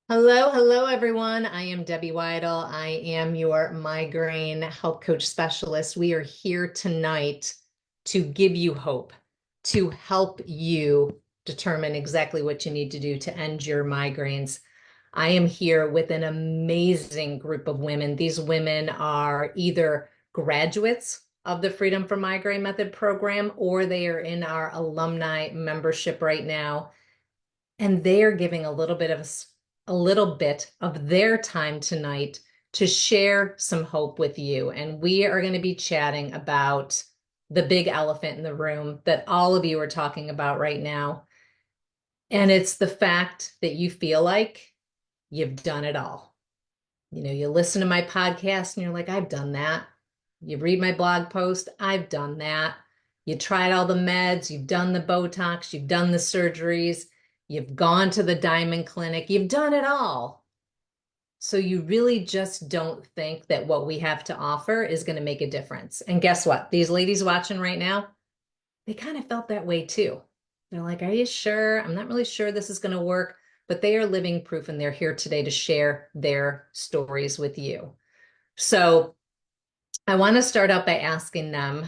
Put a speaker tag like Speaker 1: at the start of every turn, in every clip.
Speaker 1: Hello, hello, everyone. I am Debbie Waidl. I am your migraine health coach specialist. We are here tonight to give you hope, to help you determine exactly what you need to do to end your migraines. I am here with an amazing group of women. These women are either graduates of the Freedom From Migraine Method program, or they are in our alumni membership right now, and they are giving a little bit of their time tonight to share some hope with you. And we are going to be chatting about the big elephant in the room that all of you are talking about right now. And it's the fact that you feel like you've done it all. You listen to my podcast and you're like, I've done that. You read my blog post, I've done that. You tried all the meds, you've done the Botox, you've done the surgeries, you've gone to the Diamond Clinic, you've done it all. So you really just don't think that what we have to offer is going to make a difference. And guess what? These ladies watching right now, they kind of felt that way too. They're like, are you sure? I'm not really sure this is going to work, but they are living proof and they're here today to share their stories with you. So I want to start out by asking them,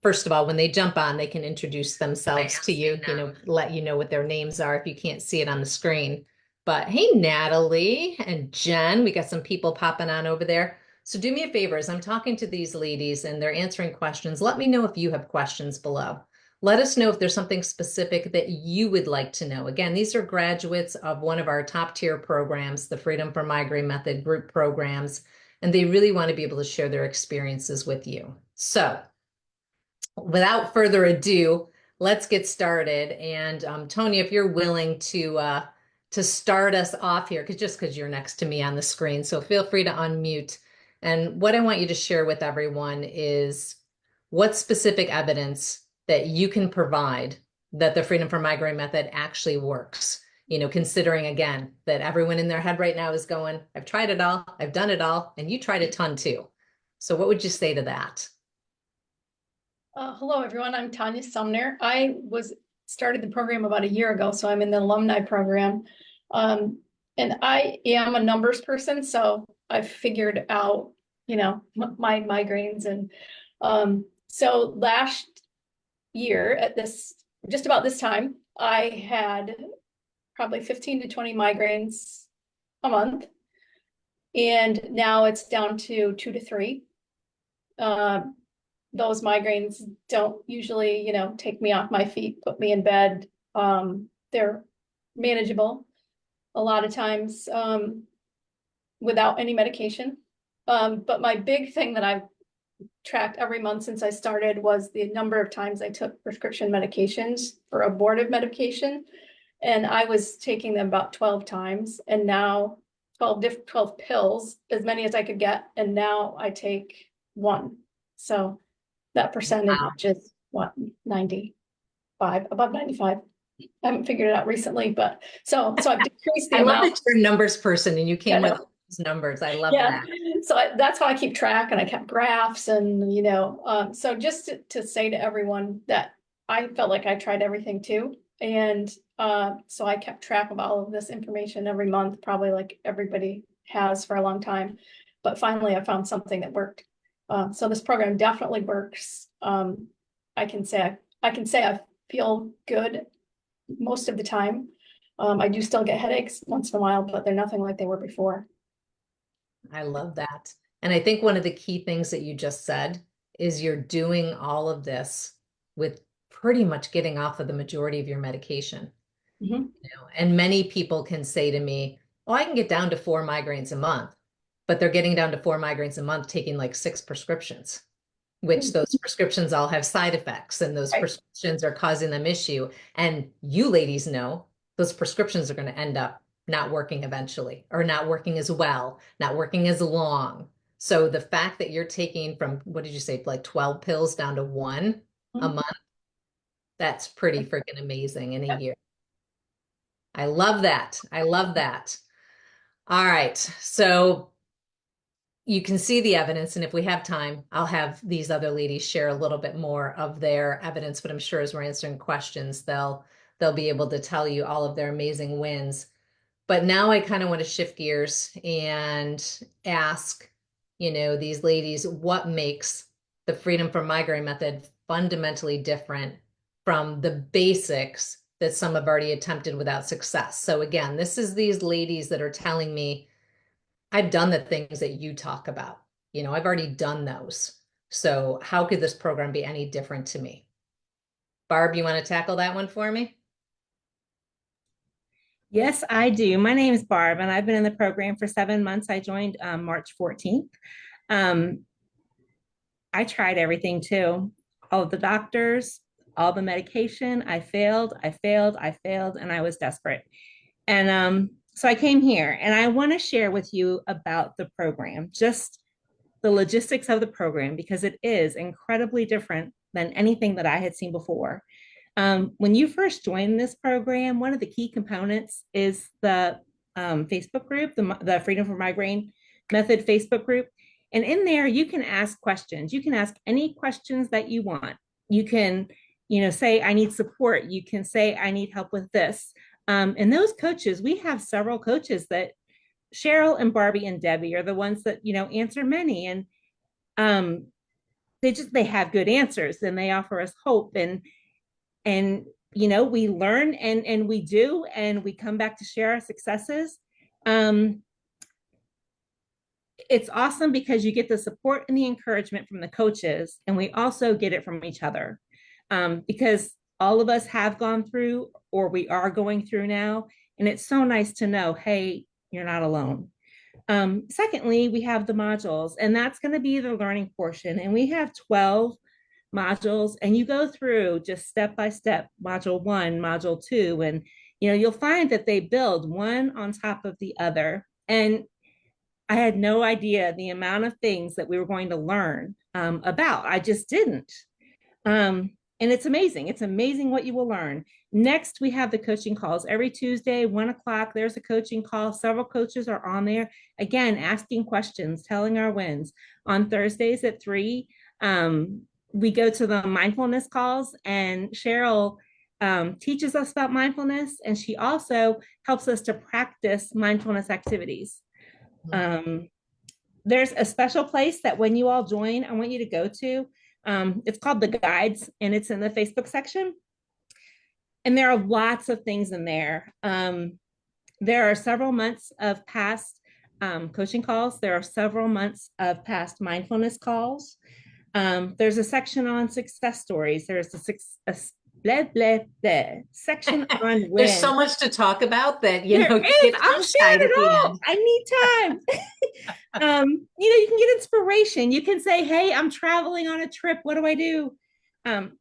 Speaker 1: first of all, when they jump on, they can introduce themselves to you, let you know what their names are if you can't see it on the screen. But hey, Natalie and Jen, we got some people popping on over there. So do me a favor, as I'm talking to these ladies and they're answering questions, let me know if you have questions below. Let us know if there's something specific that you would like to know. Again, these are graduates of one of our top tier programs, the Freedom from Migraine Method group programs, and they really want to be able to share their experiences with you. So without further ado, let's get started. And Tony, if you're willing to start us off here, because you're next to me on the screen, so feel free to unmute. And what I want you to share with everyone is what specific evidence that you can provide that the Freedom from Migraine method actually works. Considering again that everyone in their head right now is going, I've tried it all, I've done it all, and you tried a ton too. So what would you say to that?
Speaker 2: Hello, everyone. I'm Tanya Sumner. I started the program about a year ago, so I'm in the alumni program. And I am a numbers person, so I've figured out, my migraines. And so last year just about this time, I had probably 15 to 20 migraines a month. And now it's down to 2 to 3. Those migraines don't usually, take me off my feet, put me in bed. They're manageable a lot of times without any medication. But my big thing that I've tracked every month since I started was the number of times I took prescription medications for abortive medication. And I was taking them about 12 times, and now 12 pills, as many as I could get. And now I take one. So that percentage
Speaker 1: Wow.
Speaker 2: is what, 95, above 95. I haven't figured it out recently, but so I've decreased the
Speaker 1: I love
Speaker 2: amount.
Speaker 1: that you're a numbers person and you
Speaker 2: Yeah,
Speaker 1: came with
Speaker 2: no,
Speaker 1: all those numbers. I love
Speaker 2: yeah.
Speaker 1: that.
Speaker 2: So that's how I keep track, and I kept graphs, and so just to say to everyone that I felt like I tried everything too, and so I kept track of all of this information every month, probably like everybody has for a long time. But finally, I found something that worked. So this program definitely works. I can say I feel good most of the time. I do still get headaches once in a while, but they're nothing like they were before.
Speaker 1: I love that. And I think one of the key things that you just said is you're doing all of this with pretty much getting off of the majority of your medication.
Speaker 2: Mhm.
Speaker 1: And many people can say to me, oh, I can get down to 4 migraines a month, but they're getting down to 4 migraines a month taking like 6 prescriptions, which those prescriptions all have side effects and those
Speaker 2: Right.
Speaker 1: prescriptions are causing them issue. And you ladies know those prescriptions are going to end up not working eventually, or not working as well, not working as long. So the fact that you're taking from, what did you say, like 12 pills down to one a
Speaker 2: Mhm.
Speaker 1: month, that's pretty freaking amazing in a year. I love that. I love that. All right. So you can see the evidence, and if we have time, I'll have these other ladies share a little bit more of their evidence, but I'm sure as we're answering questions, they'll be able to tell you all of their amazing wins. But now I kind of want to shift gears and ask, these ladies, what makes the Freedom from Migraine method fundamentally different from the basics that some have already attempted without success. So again, this is these ladies that are telling me, I've done the things that you talk about. I've already done those. So how could this program be any different to me? Barb, you want to tackle that one for me?
Speaker 3: Yes, I do. My name is Barb, and I've been in the program for 7 months. I joined March 14th. Um, I tried everything too. All of the doctors, all the medication. I failed, I failed, I failed, and I was desperate. And so I came here, and I want to share with you about the program, just the logistics of the program, because it is incredibly different than anything that I had seen before. When you first join this program, one of the key components is the Facebook group, the Freedom from Migraine Method Facebook group. And in there, you can ask questions. You can ask any questions that you want. You can, say, I need support. You can say, I need help with this. And those coaches, we have several coaches that Cheryl and Barbie and Debbie are the ones that, answer many. And um, they have good answers and they offer us hope. And we learn and we do, and we come back to share our successes. It's awesome because you get the support and the encouragement from the coaches, and we also get it from each other, because all of us have gone through, or we are going through now, and it's so nice to know, hey, you're not alone. Secondly, we have the modules, and that's going to be the learning portion, and we have 12 modules, and you go through just step by step, module 1, module 2, and you'll find that they build one on top of the other. And I had no idea the amount of things that we were going to learn about. I just didn't. And it's amazing. It's amazing what you will learn. Next, we have the coaching calls every Tuesday, 1 o'clock. There's a coaching call. Several coaches are on there. Again, asking questions, telling our wins. On Thursdays at 3, we go to the mindfulness calls, and Cheryl teaches us about mindfulness, and she also helps us to practice mindfulness activities. There's a special place that when you all join, I want you to go to. It's called the guides, and it's in the Facebook section. And there are lots of things in there. There are several months of past coaching calls. There are several months of past mindfulness calls. There's a section on success stories. There's a blah, blah, blah section on wins.
Speaker 1: There's so much to talk about that,
Speaker 3: you get I'm sharing it all. I need time. You can get inspiration. You can say, hey, I'm traveling on a trip. What do I do?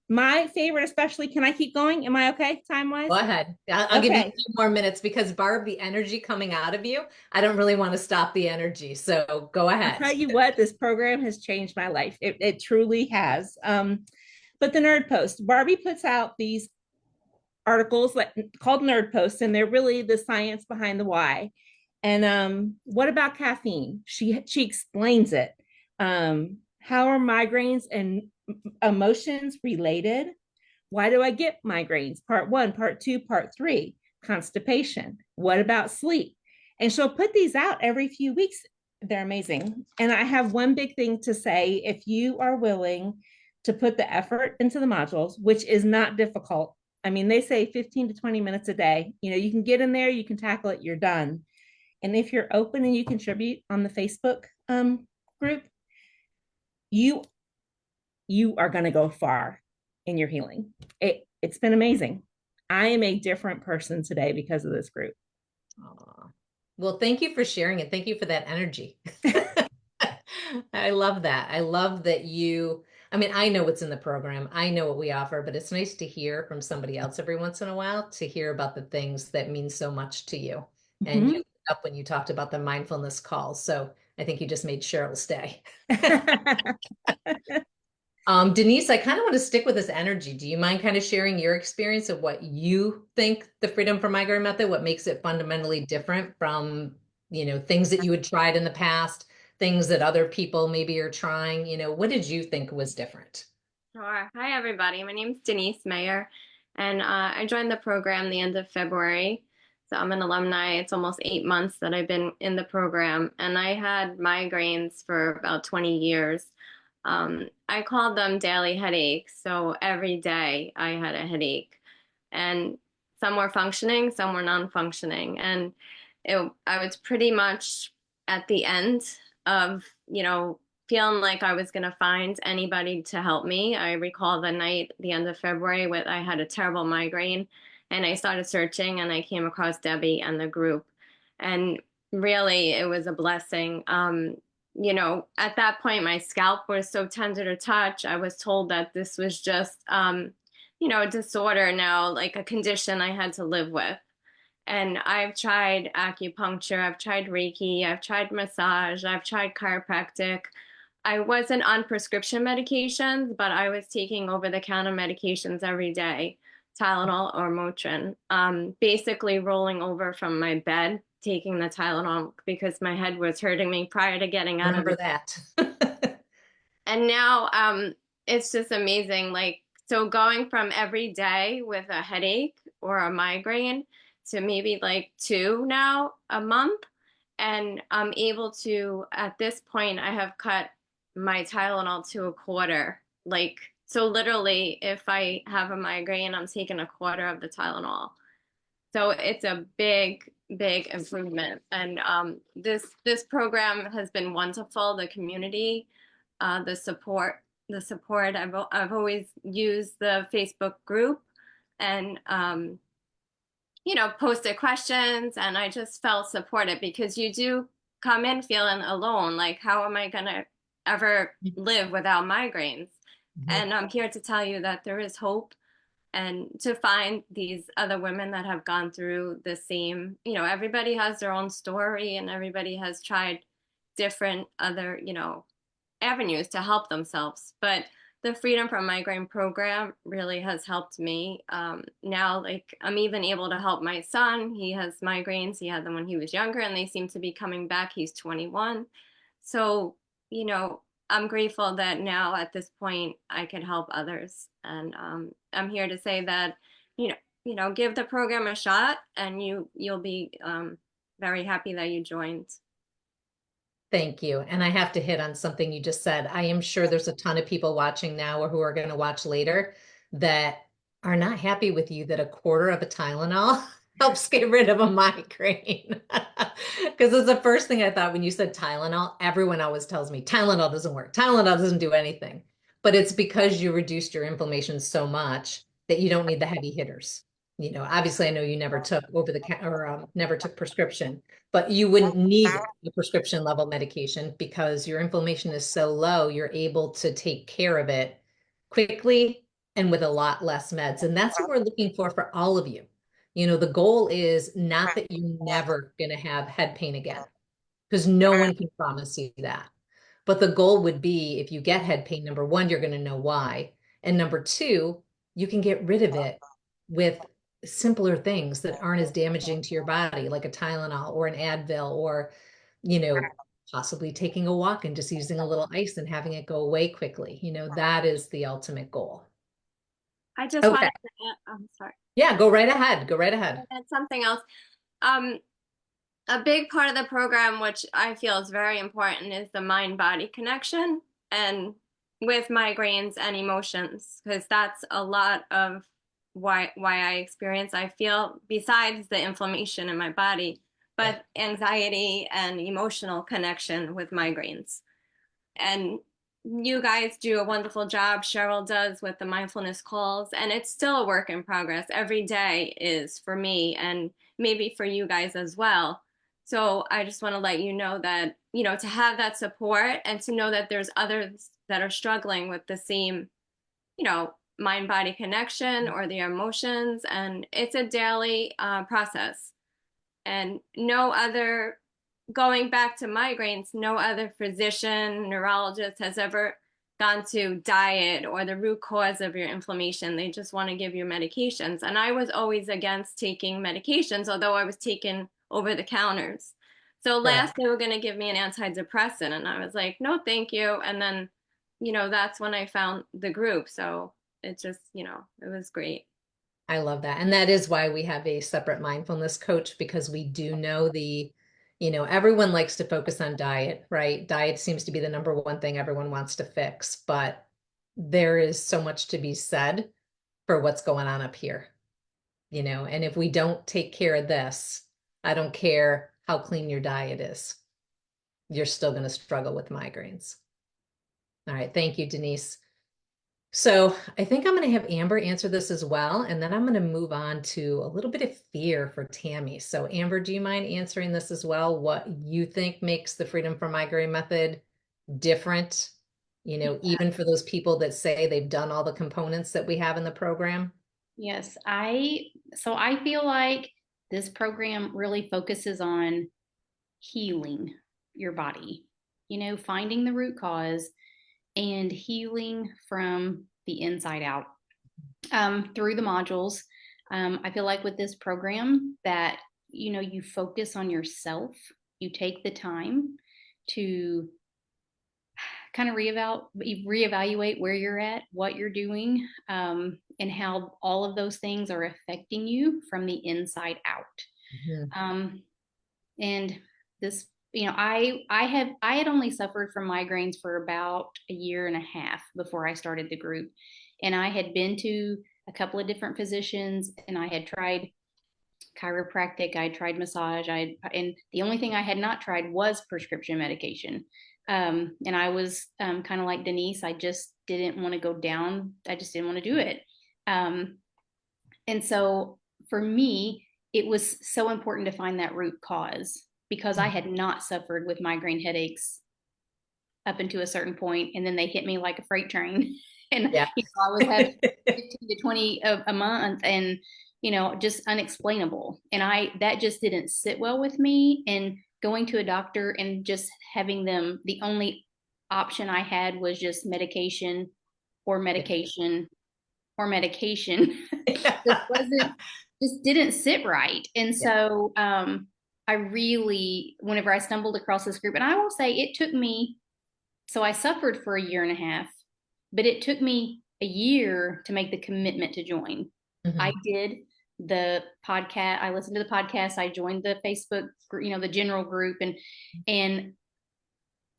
Speaker 3: My favorite, especially, can I keep going? Am I okay time-wise?
Speaker 1: Go ahead. I'll give you a few more minutes because Barb, the energy coming out of you, I don't really want to stop the energy. So go ahead.
Speaker 3: I'll tell you what, this program has changed my life. It truly has. But the Nerd Post, Barbie puts out these articles called Nerd Posts, and they're really the science behind the why. And what about caffeine? She explains it. How are migraines and emotions related? Why do I get migraines? Part 1, part 2, part 3. Constipation. What about sleep? And she'll put these out every few weeks. They're amazing. And I have one big thing to say. If you are willing to put the effort into the modules, which is not difficult. I mean, they say 15 to 20 minutes a day. You can get in there, you can tackle it, you're done. And if you're open and you contribute on the Facebook group, you are going to go far in your healing. It's been amazing. I am a different person today because of this group.
Speaker 1: Aww. Well, thank you for sharing it. Thank you for that energy. I love that. I love that I know what's in the program. I know what we offer, but it's nice to hear from somebody else every once in a while, to hear about the things that mean so much to you. Mm-hmm. And you up when you talked about the mindfulness calls. So I think you just made Cheryl stay. Denise, I kind of want to stick with this energy. Do you mind kind of sharing your experience of what you think the Freedom from Migraine method, what makes it fundamentally different from, things that you had tried in the past, things that other people maybe are trying? What did you think was different?
Speaker 4: Sure. Hi, everybody. My name is Denise Mayer, and I joined the program the end of February. I'm an alumni. It's almost 8 months that I've been in the program, and I had migraines for about 20 years. I called them daily headaches. So every day I had a headache, and some were functioning, some were non-functioning. And I was pretty much at the end of, feeling like I was going to find anybody to help me. I recall the night, the end of February, with I had a terrible migraine, and I started searching, and I came across Debbie and the group. And really, it was a blessing. At that point, my scalp was so tender to touch. I was told that this was just, a disorder now, like a condition I had to live with. And I've tried acupuncture, I've tried Reiki, I've tried massage, I've tried chiropractic. I wasn't on prescription medications, but I was taking over-the-counter medications every day, Tylenol or Motrin. Basically rolling over from my bed, taking the Tylenol because my head was hurting me prior to getting out of
Speaker 1: Remember
Speaker 4: it.
Speaker 1: that.
Speaker 4: And now it's just amazing. Like, so going from every day with a headache or a migraine to maybe like two now a month. And I'm able to, at this point, I have cut my Tylenol to a quarter. Like, so literally, if I have a migraine, I'm taking a quarter of the Tylenol. So it's a big, big improvement. And this program has been wonderful. The community, the support, I've always used the Facebook group, and posted questions, and I just felt supported, because you do come in feeling alone. Like, how am I gonna ever live without migraines? And I'm here to tell you that there is hope, and to find these other women that have gone through the same, everybody has their own story, and everybody has tried different other, avenues to help themselves. But the Freedom from Migraine program really has helped me. Now, like, I'm even able to help my son. He has migraines. He had them when he was younger, and they seem to be coming back. He's 21. So, I'm grateful that now at this point I can help others. And I'm here to say that, give the program a shot, and you'll be very happy that you joined.
Speaker 1: Thank you. And I have to hit on something you just said. I am sure there's a ton of people watching now or who are going to watch later that are not happy with you that a quarter of a Tylenol helps get rid of a migraine. Because it's the first thing I thought when you said Tylenol. Everyone always tells me Tylenol doesn't work. Tylenol doesn't do anything. But it's because you reduced your inflammation so much that you don't need the heavy hitters. Obviously, I know you never took over the or never took prescription, but you wouldn't need the prescription level medication because your inflammation is so low, you're able to take care of it quickly and with a lot less meds. And that's what we're looking for all of you. The goal is not that you're never going to have head pain again, because no one can promise you that. But the goal would be, if you get head pain, number one, you're going to know why. And number two, you can get rid of it with simpler things that aren't as damaging to your body, like a Tylenol or an Advil, or, possibly taking a walk and just using a little ice and having it go away quickly. That is the ultimate goal.
Speaker 4: I just
Speaker 1: Okay.
Speaker 4: wanted to I'm sorry.
Speaker 1: Yeah, go right ahead. Go right ahead.
Speaker 4: And something else. A big part of the program, which I feel is very important, is the mind-body connection, and with migraines and emotions, because that's a lot of why I experience, I feel, besides the inflammation in my body, but anxiety and emotional connection with migraines. And you guys do a wonderful job. Cheryl does with the mindfulness calls, and it's still a work in progress. Every day is for me, and maybe for you guys as well. So I just want to let you know that, to have that support, and to know that there's others that are struggling with the same, mind-body connection or their emotions. And it's a daily process. And going back to migraines, no other physician, neurologist has ever gone to diet or the root cause of your inflammation. They just want to give you medications. And I was always against taking medications, although I was taking over the counters. So last they were going to give me an antidepressant, and I was like, no, thank you. And then, that's when I found the group. So it just, it was great.
Speaker 1: I love that. And that is why we have a separate mindfulness coach, because we do know everyone likes to focus on diet, right? Diet seems to be the number one thing everyone wants to fix, but there is so much to be said for what's going on up here, and if we don't take care of this, I don't care how clean your diet is, you're still going to struggle with migraines. All right. Thank you, Denise. So I think I'm going to have Amber answer this as well, and then I'm going to move on to a little bit of fear for Tammy. So Amber, do you mind answering this as well? What you think makes the Freedom from Migraine method different, even for those people that say they've done all the components that we have in the program?
Speaker 5: Yes, I feel like this program really focuses on healing your body, finding the root cause and healing from the inside out through the modules. I feel like with this program that, you focus on yourself, you take the time to kind of reevaluate where you're at, what you're doing, and how all of those things are affecting you from the inside out.
Speaker 1: Mhm.
Speaker 5: And this, I had only suffered from migraines for about a year and a half before I started the group. And I had been to a couple of different physicians, and I had tried chiropractic, I tried massage, and the only thing I had not tried was prescription medication. And I was kind of like Denise, I just didn't want to go down. I just didn't want to do it. And so for me, it was so important to find that root cause, because I had not suffered with migraine headaches up into a certain point, and then they hit me like a freight train. And
Speaker 1: Yeah.
Speaker 5: I was having 15 to 20 a month, and just unexplainable. And that just didn't sit well with me. And going to a doctor and just having them, the only option I had was just medication or medication or medication. Just didn't sit right. And so I really, whenever I stumbled across this group, and I will say it took me, so I suffered for a year and a half, but it took me a year to make the commitment to join. I did the podcast, I listened to the podcast, I joined the Facebook, the general group, and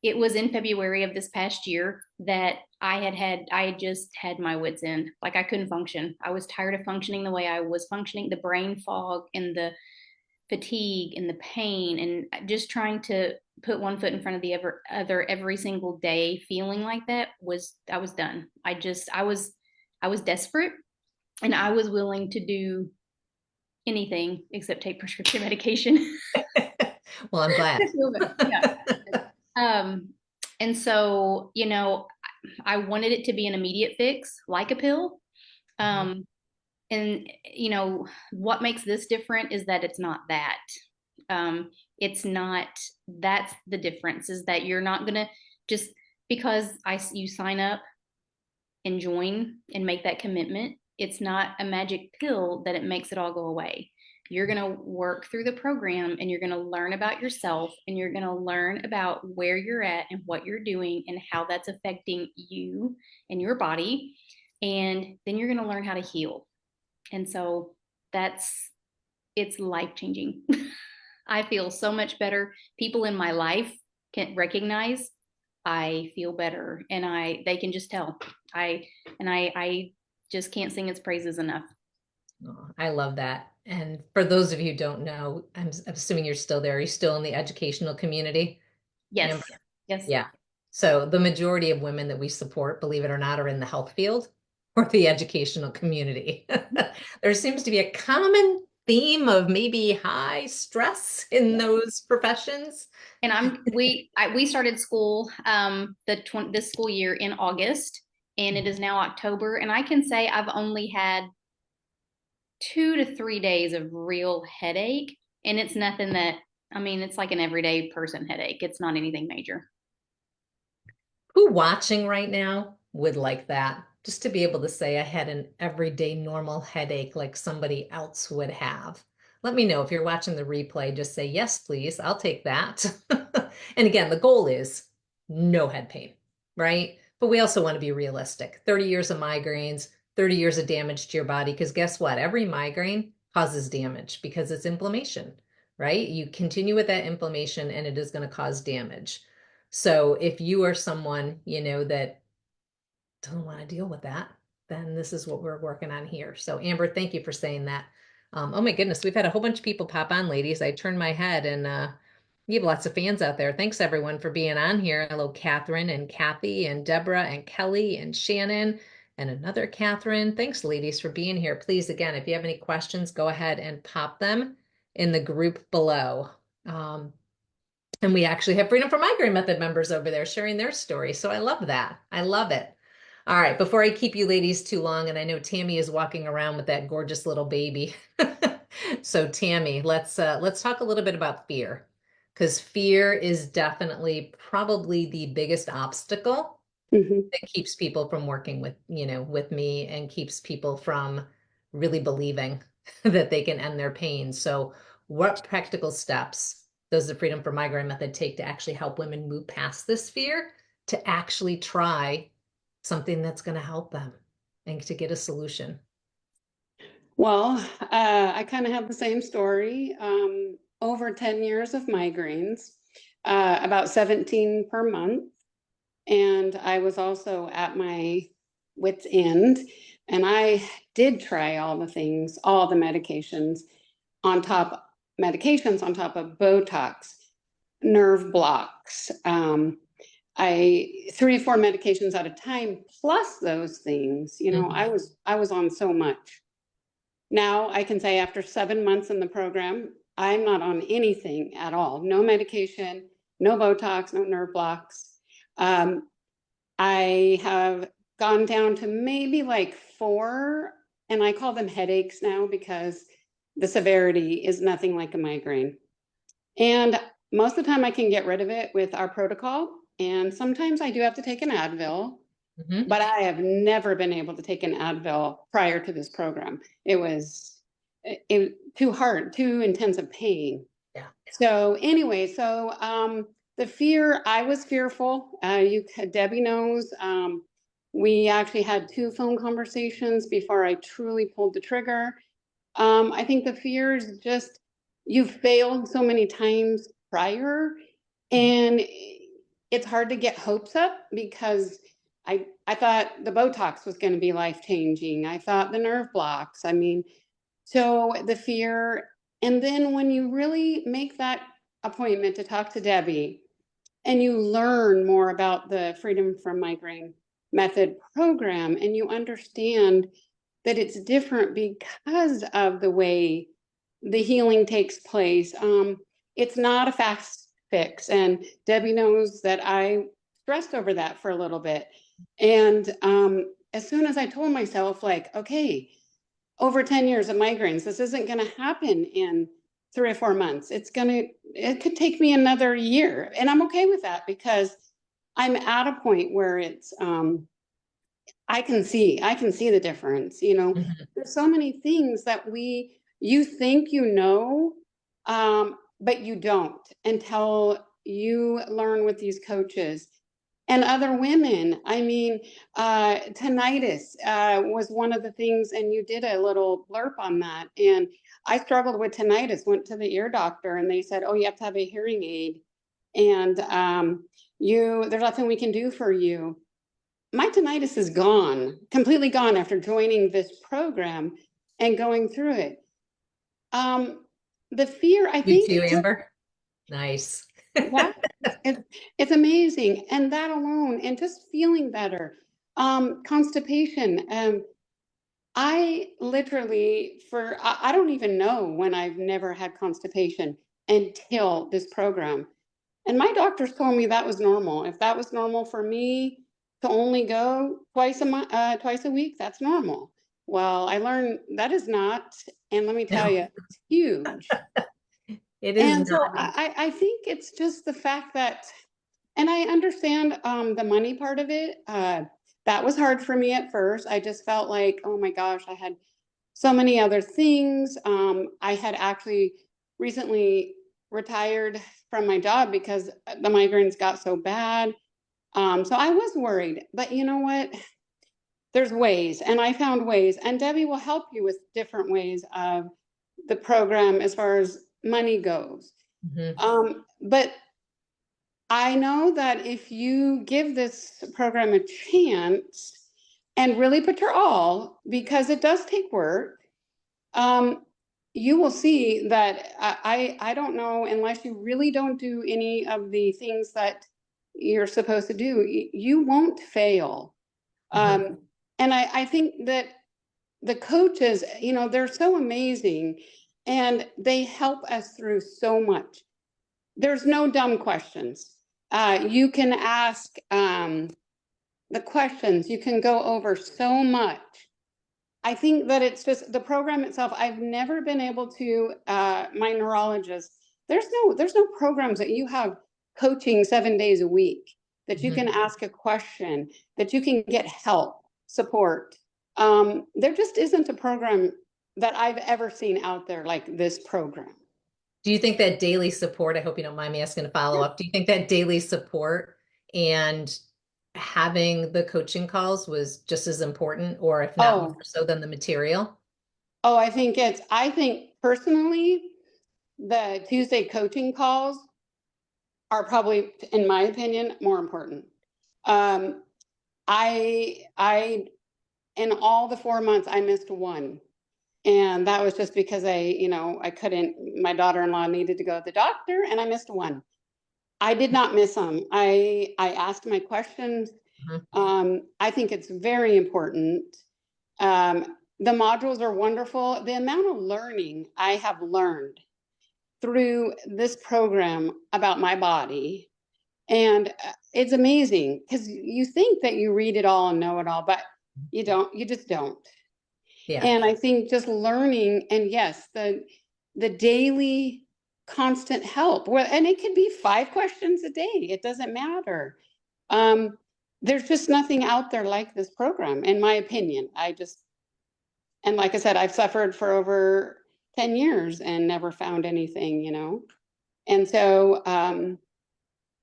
Speaker 5: it was in February of this past year that I just had my wits end. Like I couldn't function. I was tired of functioning the way I was functioning, the brain fog and the fatigue and the pain, and just trying to put one foot in front of the other every single day, feeling like that I was done. I was desperate, and I was willing to do anything except take prescription medication.
Speaker 1: Well, I'm glad.
Speaker 5: Yeah. And so, I wanted it to be an immediate fix, like a pill. And what makes this different is that it's not that. It's not, that's the difference, is that you're not gonna just because you sign up and join and make that commitment, it's not a magic pill that it makes it all go away. You're going to work through the program, and you're going to learn about yourself, and you're going to learn about where you're at and what you're doing and how that's affecting you and your body. And then you're going to learn how to heal. And so it's life changing. I feel so much better. People in my life can recognize I feel better, and they can just tell. I just can't sing its praises enough.
Speaker 1: Oh, I love that. And for those of you who don't know, I'm assuming you're still there. Are you still in the educational community?
Speaker 5: Yes.
Speaker 1: Amber?
Speaker 5: Yes.
Speaker 1: Yeah. So the majority of women that we support, believe it or not, are in the health field or the educational community. There seems to be a common theme of maybe high stress in those professions.
Speaker 5: And we started school this school year in August, and it is now October, and I can say I've only had 2 to 3 days of real headache, and it's nothing that, I mean, it's like an everyday person headache. It's not anything major.
Speaker 1: Who watching right now would like that? Just to be able to say I had an everyday normal headache like somebody else would have. Let me know if you're watching the replay. Just say, yes, please. I'll take that. And again, the goal is no head pain, right? But we also want to be realistic. 30 years of migraines, 30 years of damage to your body. Because guess what? Every migraine causes damage because it's inflammation, right? You continue with that inflammation and it is going to cause damage. So if you are someone, that doesn't want to deal with that, then this is what we're working on here. So Amber, thank you for saying that. Oh my goodness, we've had a whole bunch of people pop on, ladies. I turned my head and you have lots of fans out there. Thanks everyone for being on here. Hello, Catherine and Kathy and Deborah and Kelly and Shannon and another Catherine. Thanks, ladies, for being here. Please, again, if you have any questions, go ahead and pop them in the group below. And we actually have Freedom from Migraine Method members over there sharing their story. So I love that. I love it. All right, before I keep you ladies too long, and I know Tammy is walking around with that gorgeous little baby. So Tammy, let's talk a little bit about fear, because fear is definitely probably the biggest obstacle that keeps people from working with me and keeps people from really believing that they can end their pain. So what practical steps does the Freedom from Migraine Method take to actually help women move past this fear to actually try something that's going to help them and to get a solution?
Speaker 6: Well, I kind of have the same story. Over 10 years of migraines, about 17 per month. And I was also at my wit's end. And I did try all the things, all the medications on top of Botox, nerve blocks. I 3 or 4 medications at a time, plus those things. I was on so much. Now I can say after 7 months in the program, I'm not on anything at all. No medication, no Botox, no nerve blocks. I have gone down to maybe like 4, and I call them headaches now because the severity is nothing like a migraine. And most of the time I can get rid of it with our protocol. And sometimes I do have to take an Advil, but I have never been able to take an Advil prior to this program. It was too hard, too intensive pain.
Speaker 1: Yeah.
Speaker 6: So anyway, the fear, I was fearful. Debbie knows. We actually had 2 phone conversations before I truly pulled the trigger. I think the fear is just, you've failed so many times prior, and it's hard to get hopes up because I thought the Botox was going to be life-changing. I thought the nerve blocks. So the fear, and then when you really make that appointment to talk to Debbie and you learn more about the Freedom from Migraine Method program and you understand that it's different because of the way the healing takes place. It's not a fast fix. And Debbie knows that I stressed over that for a little bit. And as soon as I told myself, like, okay, over 10 years of migraines, this isn't going to happen in 3 or 4 months. It could take me another year. And I'm okay with that because I'm at a point where it's, I can see the difference. There's so many things that you think, but you don't until you learn with these coaches and other women. Tinnitus was one of the things, and you did a little blurb on that. And I struggled with tinnitus, went to the ear doctor, and they said, oh, you have to have a hearing aid. And there's nothing we can do for you. My tinnitus is gone, completely gone after joining this program and going through it. The fear, I think.
Speaker 1: You too, Amber? Nice.
Speaker 6: Yeah, it's amazing. And that alone, and just feeling better. Constipation. I literally, I don't even know when I've never had constipation until this program. And my doctors told me that was normal. If that was normal for me to only go twice a week, that's normal. Well, I learned that is not, and let me tell you, it's huge.
Speaker 1: It is.
Speaker 6: And so I think it's just the fact that, and I understand the money part of it. That was hard for me at first. I just felt like, oh my gosh, I had so many other things. I had actually recently retired from my job because the migraines got so bad. So I was worried, but you know what? there's ways, and I found ways, and Debbie will help you with different ways of the program as far as money goes. But I know that if you give this program a chance and really put your all, because it does take work, you will see that I don't know, unless you really don't do any of the things that you're supposed to do, you won't fail. And I think that the coaches, you know, they're so amazing and they help us through so much. There's no dumb questions. You can ask the questions, you can go over so much. I think that it's just the program itself. I've never been able to, my neurologist, there's no programs that you have coaching 7 days a week, that you can ask a question, that you can get help, support. There just isn't a program that I've ever seen out there like this program.
Speaker 1: Do you think that daily support, I hope you don't mind me asking a follow up, do you think that daily support and having the coaching calls was just as important, or if not more so than the material?
Speaker 6: Oh, I think personally, the Tuesday coaching calls are probably, in my opinion, more important. I, in all the 4 months, I missed one. And that was just because I couldn't, my daughter-in-law needed to go to the doctor and I missed one. I did not miss them. I asked my questions. I think it's very important. The modules are wonderful. The amount of learning I have learned through this program about my body, and it's amazing, because you think that you read it all and know it all, but you don't, you just don't.
Speaker 1: Yeah.
Speaker 6: And I think just learning, and yes, the daily constant help, well, and it could be 5 questions a day, it doesn't matter. There's just nothing out there like this program, in my opinion. And like I said, I've suffered for over 10 years and never found anything, you know? And so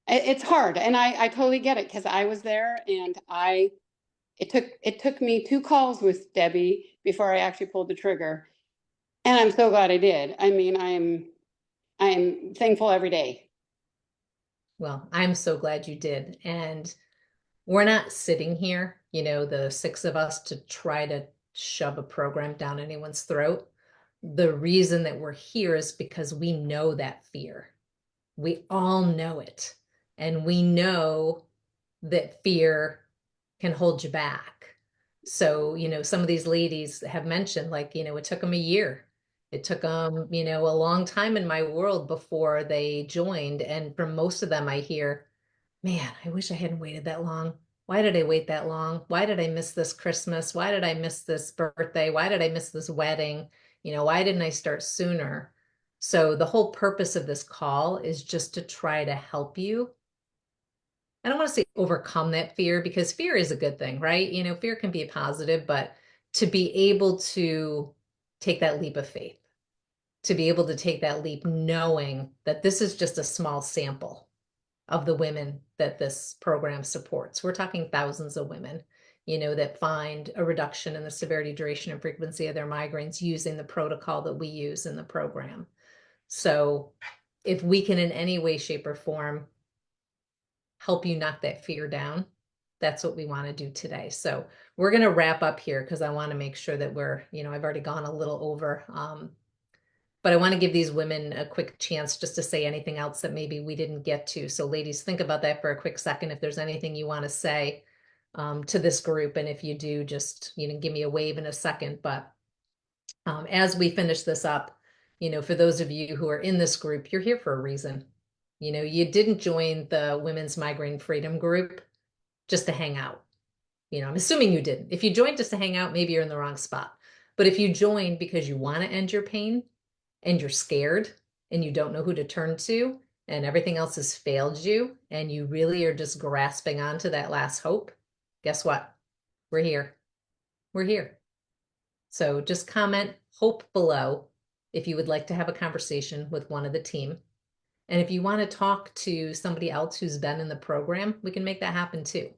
Speaker 6: it's hard, and I totally get it, because I was there, and it took me 2 calls with Debbie before I actually pulled the trigger. And I'm so glad I did. I mean, I'm thankful every day.
Speaker 1: Well, I'm so glad you did. And we're not sitting here, you know, the 6 of us, to try to shove a program down anyone's throat. The reason that we're here is because we know that fear. We all know it. And we know that fear can hold you back. So, you know, some of these ladies have mentioned, like, you know, it took them a year. It took them, you know, a long time in my world before they joined. And from most of them, I hear, man, I wish I hadn't waited that long. Why did I wait that long? Why did I miss this Christmas? Why did I miss this birthday? Why did I miss this wedding? You know, why didn't I start sooner? So the whole purpose of this call is just to try to help you. I don't want to say overcome that fear, because fear is a good thing, right? You know, fear can be a positive, but to be able to take that leap of faith, to be able to take that leap knowing that this is just a small sample of the women that this program supports. We're talking thousands of women, you know, that find a reduction in the severity, duration, and frequency of their migraines using the protocol that we use in the program. So if we can in any way, shape, or form help you knock that fear down, that's what we want to do today. So we're going to wrap up here, because I want to make sure that we're, you know, I've already gone a little over, but I want to give these women a quick chance just to say anything else that maybe we didn't get to. So ladies, think about that for a quick second. If there's anything you want to say to this group, and if you do, just, you know, give me a wave in a second. But as we finish this up, you know, for those of you who are in this group, you're here for a reason. You know, you didn't join the Women's Migraine Freedom Group just to hang out. You know, I'm assuming you didn't. If you joined just to hang out, maybe you're in the wrong spot. But if you joined because you want to end your pain, and you're scared, and you don't know who to turn to, and everything else has failed you, and you really are just grasping onto that last hope, guess what? We're here. We're here. So just comment hope below if you would like to have a conversation with one of the team. And if you want to talk to somebody else who's been in the program, we can make that happen too.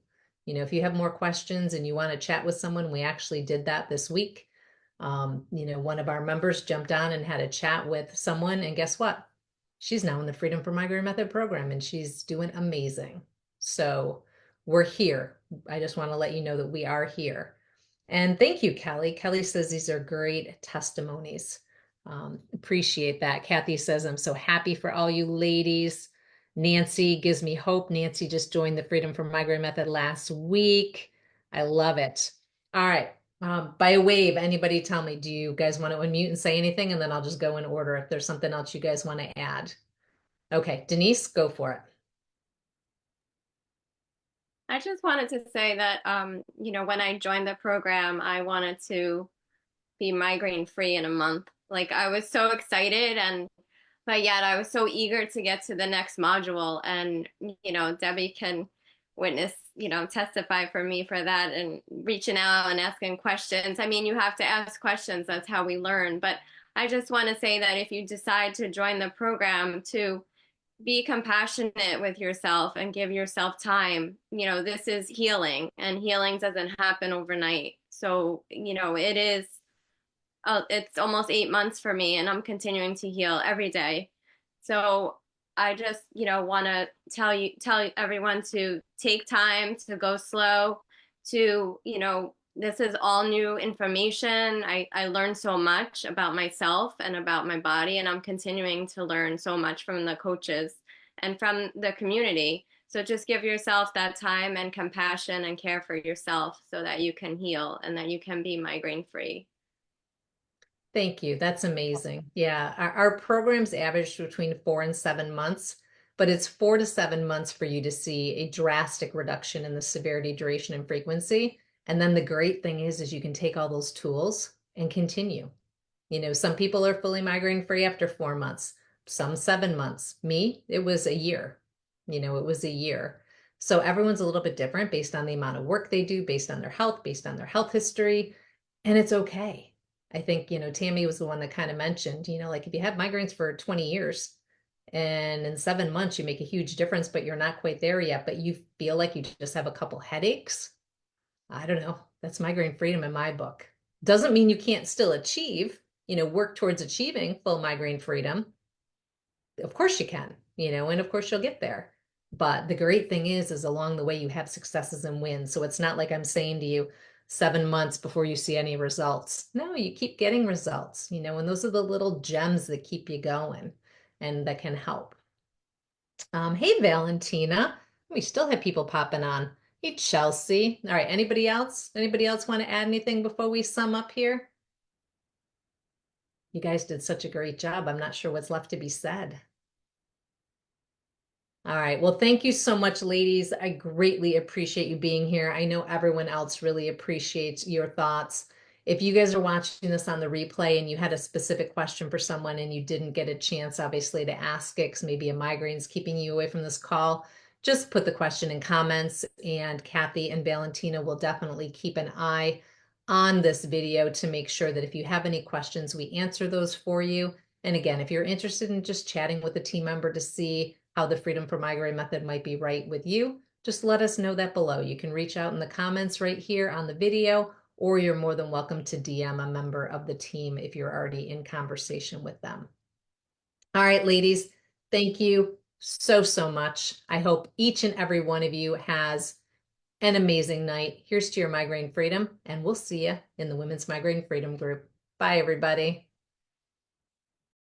Speaker 1: If you have more questions and you want to chat with someone, we actually did that this week. One of our members jumped on and had a chat with someone, and guess what? She's now in the Freedom from Migraine Method program and she's doing amazing. So we're here. I just want to let you know that we are here. And thank you, Kelly. Kelly says these are great testimonies. Appreciate that. Kathy says, I'm so happy for all you ladies. Nancy gives me hope. Nancy just joined the Freedom from Migraine Method last week. I love it. All right. By a wave, anybody tell me, do you guys want to unmute and say anything? And then I'll just go in order if there's something else you guys want to add. Okay, Denise, go for it.
Speaker 4: I just wanted to say that, when I joined the program, I wanted to be migraine free in a month. Like I was so excited but yet I was so eager to get to the next module. And, Debbie can witness, testify for me for that and reaching out and asking questions. I mean, you have to ask questions. That's how we learn. But I just want to say that if you decide to join the program, to be compassionate with yourself and give yourself time. This is healing, and healing doesn't happen overnight. So, it's almost 8 months for me, and I'm continuing to heal every day. So I just, want to tell everyone to take time, to go slow, to, this is all new information. I learned so much about myself and about my body, and I'm continuing to learn so much from the coaches and from the community. So just give yourself that time and compassion and care for yourself so that you can heal and that you can be migraine free.
Speaker 1: Thank you. That's amazing. Yeah, our programs average between 4 and 7 months, but it's 4 to 7 months for you to see a drastic reduction in the severity, duration, and frequency. And then the great thing is you can take all those tools and continue. Some people are fully migraine free after 4 months, some 7 months. Me, it was a year. It was a year. So everyone's a little bit different based on the amount of work they do, based on their health, based on their health history, and it's okay. I think, Tammy was the one that kind of mentioned, like if you have migraines for 20 years and in 7 months you make a huge difference, but you're not quite there yet, but you feel like you just have a couple headaches. I don't know. That's migraine freedom in my book. Doesn't mean you can't still achieve, work towards achieving full migraine freedom. Of course you can, and of course you'll get there. But the great thing is along the way you have successes and wins. So it's not like I'm saying to you, 7 months before you see any results. No, you keep getting results, and those are the little gems that keep you going and that can help. Hey, Valentina, we still have people popping on. Hey, Chelsea. All right, anybody else? Anybody else want to add anything before we sum up here? You guys did such a great job. I'm not sure what's left to be said. All right. Well, thank you so much, ladies. I greatly appreciate you being here. I know everyone else really appreciates your thoughts. If you guys are watching this on the replay and you had a specific question for someone and you didn't get a chance, obviously, to ask it because maybe a migraine's keeping you away from this call, just put the question in comments, and Kathy and Valentina will definitely keep an eye on this video to make sure that if you have any questions, we answer those for you. And again, if you're interested in just chatting with a team member to see how the Freedom from Migraine method might be right with you, just let us know that below. You can reach out in the comments right here on the video, or you're more than welcome to DM a member of the team if you're already in conversation with them. All right, ladies, thank you so, so much. I hope each and every one of you has an amazing night. Here's to your migraine freedom, and we'll see you in the Women's Migraine Freedom Group. Bye, everybody.